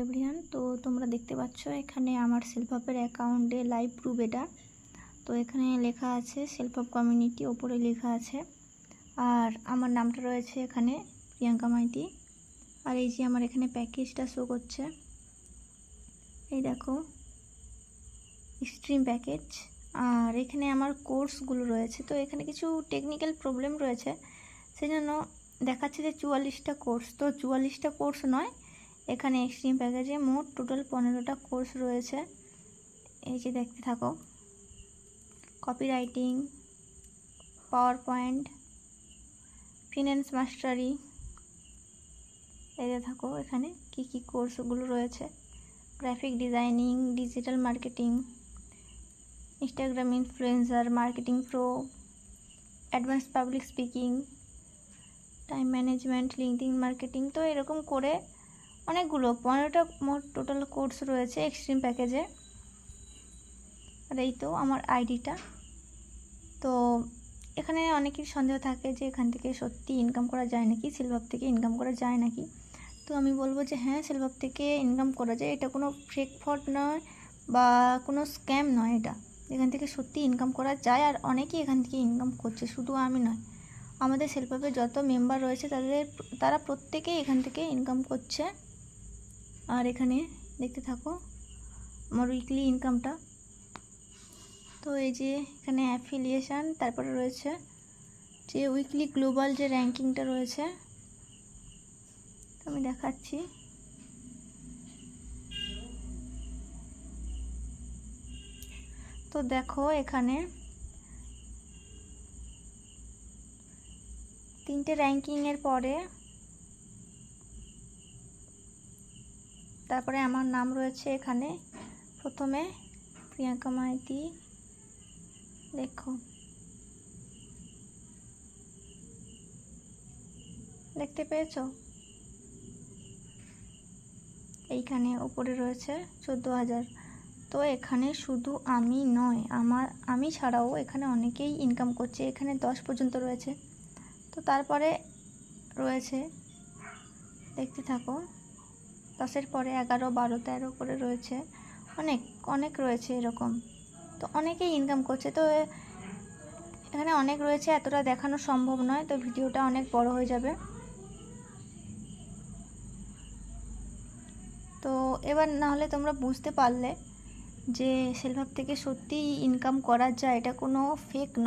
Everyone, তো তোমরা দেখতে পাচ্ছ এখানে আমার সেলফ-হেল্পের অ্যাকাউন্টে লাইভ প্রুফ এটা। তো এখানে লেখা আছে সেলফ-হেল্প কমিউনিটি, ওপরে লেখা আছে, আর আমার নামটা রয়েছে এখানে প্রিয়াঙ্কা মাইতি। আর এই যে আমার এখানে প্যাকেজটা শো করছে, এই দেখো স্ট্রিম প্যাকেজ। আর এখানে আমার কোর্সগুলো রয়েছে। তো এখানে কিছু টেকনিক্যাল প্রবলেম রয়েছে, সেই জন্য দেখাচ্ছে যে 44টা কোর্স। তো 44টা কোর্স নয়, এখানে এক্সট্রিম প্যাকেজে মোট টোটাল 15টা কোর্স রয়েছে। এই যে দেখতে থাকো, কপিরাইটিং, পাওয়ার পয়েন্ট, ফিন্যান্স মাস্টারি, এই যে থাকো এখানে কি কি কোর্সগুলো রয়েছে। Graphic designing, digital marketing, Instagram influencer marketing pro, advance public speaking, time management, LinkedIn marketing. তো এরকম করে অনেকগুলো 15টা মোট টোটাল কোর্স রয়েছে এক্সট্রিম প্যাকেজে। আর এই তো আমার আইডিটা। তো এখানে অনেকের সন্দেহ থাকে যে এখান থেকে সত্যি ইনকাম করা যায় নাকি, সেলফ-হেল্প থেকে ইনকাম করা যায় নাকি। তো আমি বলবো যে হ্যাঁ, সেলফ-হেল্প থেকে ইনকাম করা যায়। এটা কোনো ফেক ফ্রড নয় বা কোনো স্ক্যাম নয়, এটা এখান থেকে সত্যি ইনকাম করা যায়। আর অনেকেই এখান থেকে ইনকাম করছে, শুধু আমি নয়, আমাদের সেলফ-হেল্পের যত মেম্বার রয়েছে তারা প্রত্যেকেই এখান থেকে ইনকাম করছে। আর এখানে দেখতে থাকো আমার উইকলি ইনকামটা। তো এই যে এখানে অ্যাফিলিয়েশান, তারপরে রয়েছে যে উইকলি গ্লোবাল যে র্যাঙ্কিংটা রয়েছে, আমি দেখাচ্ছি। তো দেখো এখানে 3টে র্যাঙ্কিংয়ের পরে তারপরে আমার নাম রয়েছে এখানে প্রথমে প্রিয়াঙ্কা মাইতি। দেখো, দেখতে পেয়েছো? এইখানে উপরে রয়েছে 14,000। তো এখানে শুধু আমি নয়, আমি ছাড়াও এখানে অনেকেই ইনকাম করছে। এখানে 10 পর্যন্ত রয়েছে। তো তারপরে রয়েছে, দেখতে থাকো, 10-এর পরে 11, 12, 13 করে রয়েছে, অনেক অনেক রয়েছে এরকম। তো অনেকেই ইনকাম করছে। তো এখানে অনেক রয়েছে, এতটা দেখানো সম্ভব নয়, তো ভিডিওটা অনেক বড় হয়ে যাবে। তো এবার না হলে তোমরা বুঝতে পারলে যে সেলফ-হেল্প থেকে সত্যিই ইনকাম করা যায়, এটা কোনো ফেক নয়।